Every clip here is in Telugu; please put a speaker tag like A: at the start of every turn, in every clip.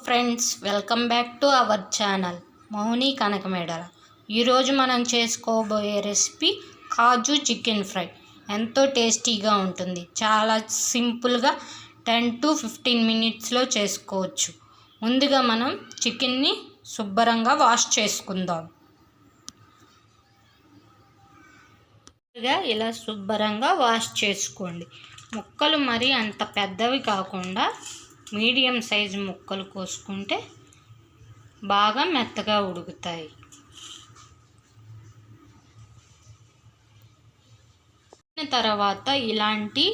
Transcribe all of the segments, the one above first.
A: Friends, welcome back to our channel Mouni Kanakamedala. ఈరోజు మనం చేసుకోబోయే రెసిపీ కాజు చికెన్ ఫ్రై. ఎంతో టేస్టీగా ఉంటుంది. చాలా సింపుల్గా 10 to 15 మినిట్స్లో చేసుకోవచ్చు. ముందుగా మనం చికెన్ని శుభ్రంగా వాష్ చేసుకుందాం. ఇలా శుభ్రంగా వాష్ చేసుకోండి. ముక్కలు మరి అంత పెద్దవి కాకుండా మీడియం సైజు ముక్కలు కోసుకుంటే బాగా మెత్తగా ఉడుకుతాయి. తర్వాత ఇలాంటి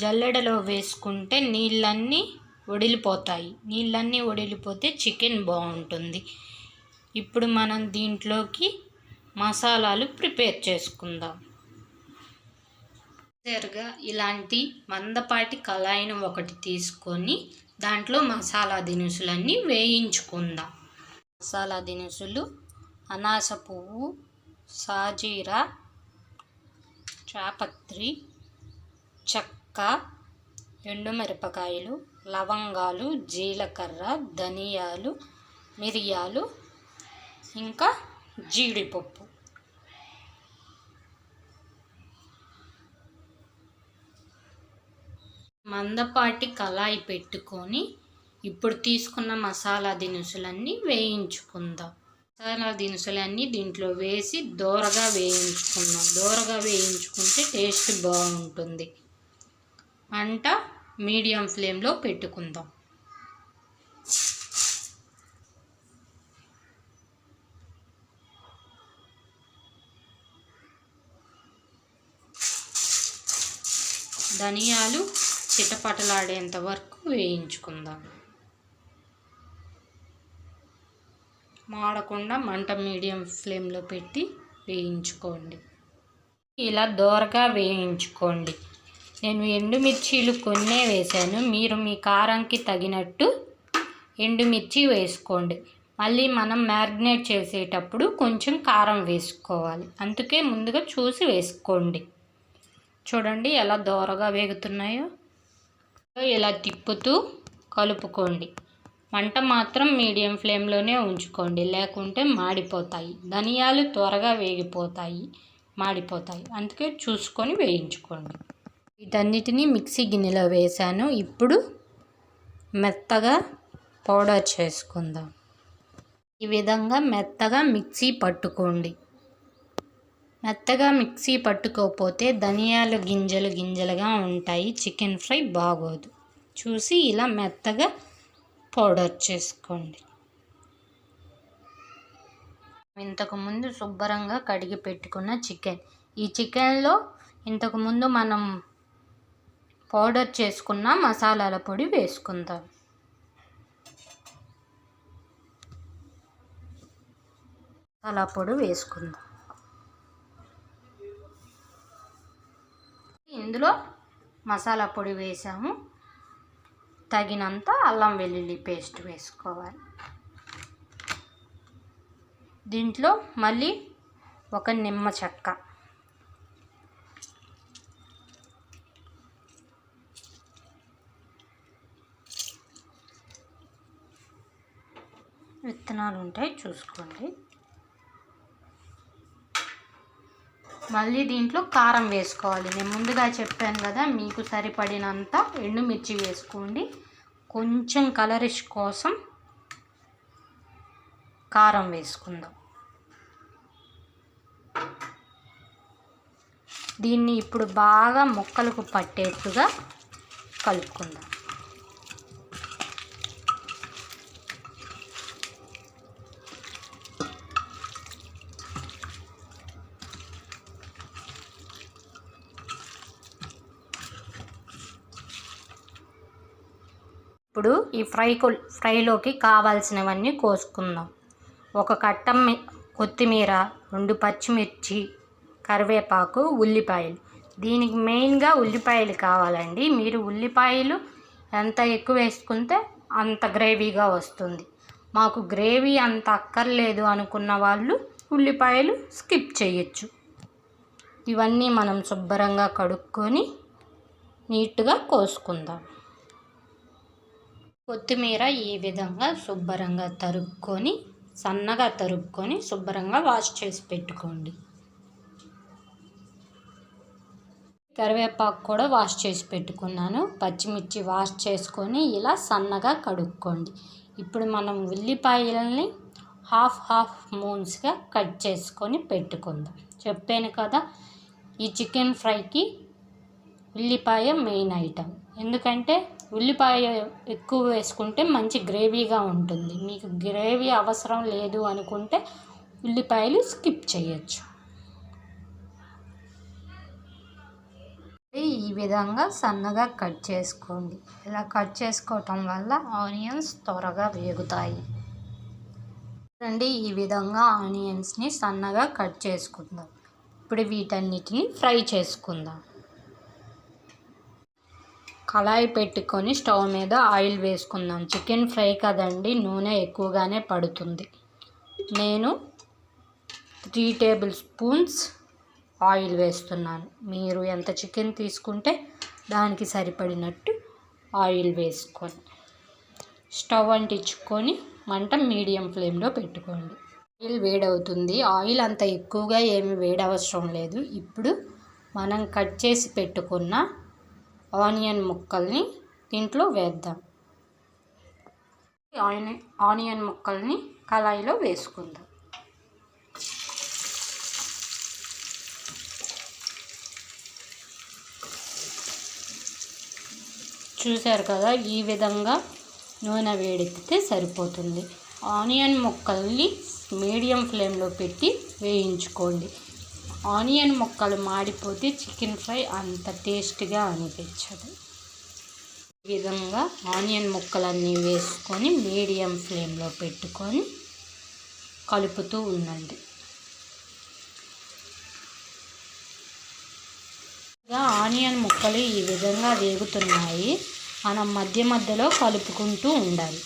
A: జల్లెడలో వేసుకుంటే నీళ్ళన్నీ వడిలిపోతాయి. నీళ్ళన్నీ వడిలిపోతే చికెన్ బాగుంటుంది. ఇప్పుడు మనం దీంట్లోకి మసాలాలు ప్రిపేర్ చేసుకుందాం. ఇలాంటి మందపాటి కళాయిని ఒకటి తీసుకొని దాంట్లో మసాలా దినుసులన్నీ వేయించుకుందాం. మసాలా దినుసులు అనాస పువ్వు, సాజీరా, చాపత్రి, చెక్క, ఎండుమిరపకాయలు, లవంగాలు, జీలకర్ర, ధనియాలు, మిరియాలు, ఇంకా జీడిపప్పు. మందపాటి కళాయి పెట్టుకొని ఇప్పుడు తీసుకున్న మసాలా దినుసులన్నీ వేయించుకుందాం. మసాలా దినుసులన్నీ దీంట్లో వేసి దోరగా వేయించుకుందాం. దోరగా వేయించుకుంటే టేస్ట్ బాగుంటుంది. మంట మీడియం ఫ్లేమ్లో పెట్టుకుందాం. ధనియాలు చిటపటలాడేంత వరకు వేయించుకుందాం. మాడకుండా మంట మీడియం ఫ్లేమ్లో పెట్టి వేయించుకోండి. ఇలా దోరగా వేయించుకోండి. నేను ఎండుమిర్చీలు కొన్నే వేసాను. మీరు మీ కారంకి తగినట్టు ఎండుమిర్చి వేసుకోండి. మళ్ళీ మనం మ్యారినేట్ చేసేటప్పుడు కొంచెం కారం వేసుకోవాలి. అందుకే ముందుగా చూసి వేసుకోండి. చూడండి ఎలా దోరగా వేగుతున్నాయో. ఇలా తిప్పుతూ కలుపుకోండి. మంట మాత్రం మీడియం ఫ్లేమ్లోనే ఉంచుకోండి, లేకుంటే మాడిపోతాయి. ధనియాలు త్వరగా వేగిపోతాయి, మాడిపోతాయి. అందుకే చూసుకొని వేయించుకోండి. వీటన్నిటిని మిక్సీ గిన్నెలో వేసాను. ఇప్పుడు మెత్తగా పౌడర్ చేసుకుందాం. ఈ విధంగా మెత్తగా మిక్సీ పట్టుకోండి. మెత్తగా మిక్సీ పట్టుకోకపోతే ధనియాలు గింజలు గింజలుగా ఉంటాయి. చికెన్ ఫ్రై బాగోదు. చూసి ఇలా మెత్తగా పౌడర్ చేసుకోండి. ఇంతకుముందు శుభ్రంగా కడిగి పెట్టుకున్న చికెన్. ఈ చికెన్లో ఇంతకుముందు మనం పౌడర్ చేసుకున్న మసాలాల పొడి వేసుకుందాం. మసాలా పొడి వేసుకుందాం. ఇందులో మసాలా పొడి వేసాము. తగినంత అల్లం వెల్లుల్లి పేస్ట్ వేసుకోవాలి. దీంట్లో మళ్ళీ ఒక నిమ్మ చెక్క, విత్తనాలు ఉంటాయి చూసుకోండి. మళ్ళీ దీంట్లో కారం వేసుకోవాలి. నేను ముందుగా చెప్పాను కదా, మీకు సరిపడినంత ఎండుమిర్చి వేసుకోండి. కొంచెం కలరిష్ కోసం కారం వేసుకుందాం. దీన్ని ఇప్పుడు బాగా ముక్కలకు పట్టేట్టుగా కలుపుకుందాం. ఇప్పుడు ఈ ఫ్రైలోకి కావాల్సినవన్నీ కోసుకుందాం. ఒక కట్ట కొత్తిమీర, 2 పచ్చిమిర్చి, కరివేపాకు, ఉల్లిపాయలు. దీనికి మెయిన్గా ఉల్లిపాయలు కావాలండి. మీరు ఉల్లిపాయలు ఎంత ఎక్కువ వేసుకుంటే అంత గ్రేవీగా వస్తుంది. మాకు గ్రేవీ అంత అక్కర్లేదు అనుకున్న వాళ్ళు ఉల్లిపాయలు స్కిప్ చేయొచ్చు. ఇవన్నీ మనం శుభ్రంగా కడుక్కొని నీట్గా కోసుకుందాం. కొత్తిమీర ఈ విధంగా శుభ్రంగా తరుక్కొని సన్నగా తరుక్కొని శుభ్రంగా వాష్ చేసి పెట్టుకోండి. కరివేపాకు కూడా వాష్ చేసి పెట్టుకున్నాను. పచ్చిమిర్చి వాష్ చేసుకొని ఇలా సన్నగా కడుక్కోండి. ఇప్పుడు మనం ఉల్లిపాయలని హాఫ్ మూన్స్గా కట్ చేసుకొని పెట్టుకుందాం. చెప్పాను కదా, ఈ చికెన్ ఫ్రైకి ఉల్లిపాయ మెయిన్ ఐటమ్. ఎందుకంటే ఉల్లిపాయ ఎక్కువ వేసుకుంటే మంచి గ్రేవీగా ఉంటుంది. మీకు గ్రేవీ అవసరం లేదు అనుకుంటే ఉల్లిపాయలు స్కిప్ చేయొచ్చు. ఈ విధంగా సన్నగా కట్ చేసుకోండి. ఇలా కట్ చేసుకోవటం వల్ల ఆనియన్స్ త్వరగా వేగుతాయి. ఈ విధంగా ఆనియన్స్ని సన్నగా కట్ చేసుకుందాం. ఇప్పుడు వీటన్నిటిని ఫ్రై చేసుకుందాం. కళాయి పెట్టుకొని స్టవ్ మీద ఆయిల్ వేసుకుందాం. చికెన్ ఫ్రై కదండి, నూనె ఎక్కువగానే పడుతుంది. నేను 3 టేబుల్ స్పూన్స్ ఆయిల్ వేస్తున్నాను. మీరు ఎంత చికెన్ తీసుకుంటే దానికి సరిపడినట్టు ఆయిల్ వేసుకొని స్టవ్ అంటించుకొని మంట మీడియం ఫ్లేమ్లో పెట్టుకోండి. ఆయిల్ వేడవుతుంది. ఆయిల్ అంత ఎక్కువగా ఏమి వేడవసరం లేదు. ఇప్పుడు మనం కట్ చేసి పెట్టుకున్న ఆనియన్ ముక్కల్ని దీంట్లో వేద్దాం. ఆనియన్ ముక్కల్ని కళాయిలో వేసుకుందాం. చూశారు కదా, ఈ విధంగా నూనె వేడెక్కితే సరిపోతుంది. ఆనియన్ ముక్కల్ని మీడియం ఫ్లేమ్లో పెట్టి వేయించుకోండి. ఆనియన్ ముక్కలు మాడిపోతే చికెన్ ఫ్రై అంత టేస్ట్గా అనిపించదు. ఈ విధంగా ఆనియన్ ముక్కలన్నీ వేసుకొని మీడియం ఫ్లేమ్లో పెట్టుకొని కలుపుతూ ఉండండి. ఆనియన్ ముక్కలు ఈ విధంగా వేగుతున్నాయి. మనం మధ్య మధ్యలో కలుపుకుంటూ ఉండాలి.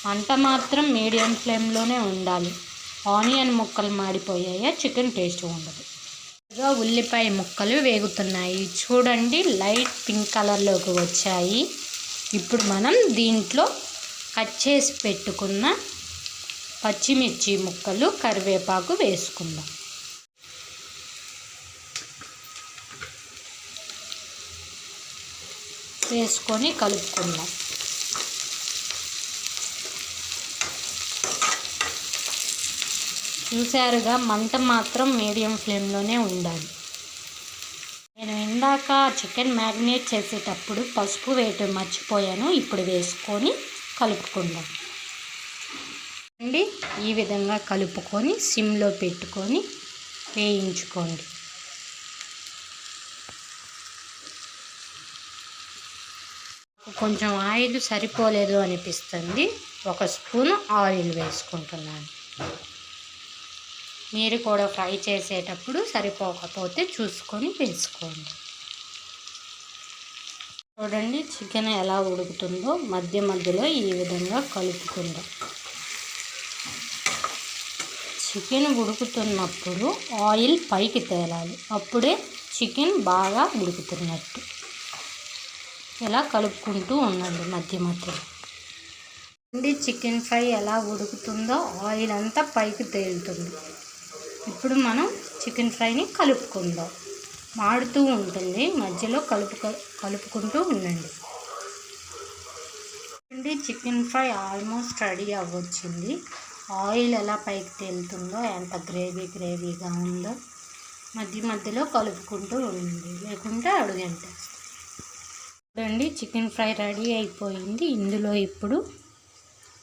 A: మంట మాత్రం మీడియం ఫ్లేమ్లోనే ఉండాలి. ఆనియన్ ముక్కలు మాడిపోయాయా చికెన్ టేస్ట్ ఉండదు. ఉల్లిపాయ ముక్కలు వేగుతున్నాయి. చూడండి, లైట్ పింక్ కలర్లోకి వచ్చాయి. ఇప్పుడు మనం దీంట్లో కట్ చేసి పెట్టుకున్న పచ్చిమిర్చి ముక్కలు, కరివేపాకు వేసుకుందాం. వేసుకొని కలుపుకుందాం. చూసారుగా, మంట మాత్రం మీడియం ఫ్లేమ్లోనే ఉండాలి. నేను ఇందాక చికెన్ మ్యారినేట్ చేసేటప్పుడు పసుపు వేయటం మర్చిపోయాను. ఇప్పుడు వేసుకొని కలుపుకుందాం. ఈ విధంగా కలుపుకొని సిమ్లో పెట్టుకొని వేయించుకోండి. కొంచెం ఆయిల్ సరిపోలేదు అనిపిస్తుంది. 1 స్పూన్ ఆయిల్ వేసుకుంటున్నాను. మీరు కూడా ఫ్రై చేసేటప్పుడు సరిపోకపోతే చూసుకొని వేసుకోండి. చూడండి, చికెన్ ఎలా ఉడుకుతుందో మధ్య మధ్యలో ఈ విధంగా కలుపుకుందాం. చికెన్ ఉడుకుతున్నప్పుడు ఆయిల్ పైకి తేలాలి. అప్పుడే చికెన్ బాగా ఉడుకుతున్నట్టు. ఇలా కలుపుకుంటూ ఉండండి మధ్య మధ్యలో. చికెన్ ఫ్రై ఎలా ఉడుకుతుందో ఆయిల్ అంతా పైకి తేలుతుంది. ఇప్పుడు మనం చికెన్ ఫ్రైని కలుపుకుందాం. మాడుతూ ఉంటుంది, మధ్యలో కలుపుకుంటూ ఉండండి. చికెన్ ఫ్రై ఆల్మోస్ట్ రెడీ అవ్వచ్చింది. ఆయిల్ ఎలా పైకి తేలుతుందో, ఎంత గ్రేవీగా ఉందో మధ్య మధ్యలో కలుపుకుంటూ ఉండండి, లేకుంటే అడుగంటేస్తుంది. చూడండి, చికెన్ ఫ్రై రెడీ అయిపోయింది. ఇందులో ఇప్పుడు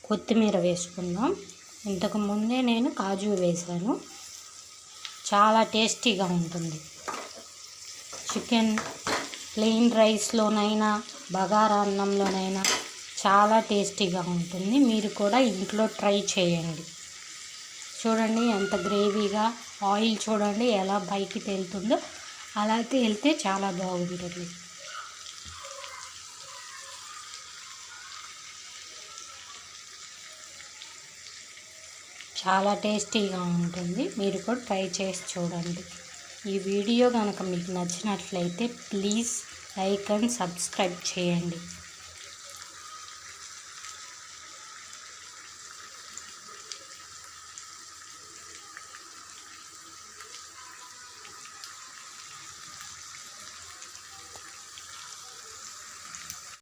A: కొత్తిమీర వేసుకుందాం. ఇంతకు ముందే నేను కాజు వేసాను. చాలా టేస్టీగా ఉంటుంది. చికెన్ ప్లెయిన్ రైస్లోనైనా బగారా అన్నంలోనైనా చాలా టేస్టీగా ఉంటుంది. మీరు కూడా ఇంట్లో ట్రై చేయండి. చూడండి, ఎంత గ్రేవీగా, ఆయిల్ చూడండి ఎలా పైకి తేలుతుందో. అలా తేలితే చాలా బాగుంటుంది. చాలా టేస్టీగా ఉంటుంది. మీరు కూడా ట్రై చేసి చూడండి. ఈ వీడియో కనుక మీకు నచ్చినట్లయితే ప్లీజ్ లైక్ అండ్ సబ్స్క్రైబ్ చేయండి.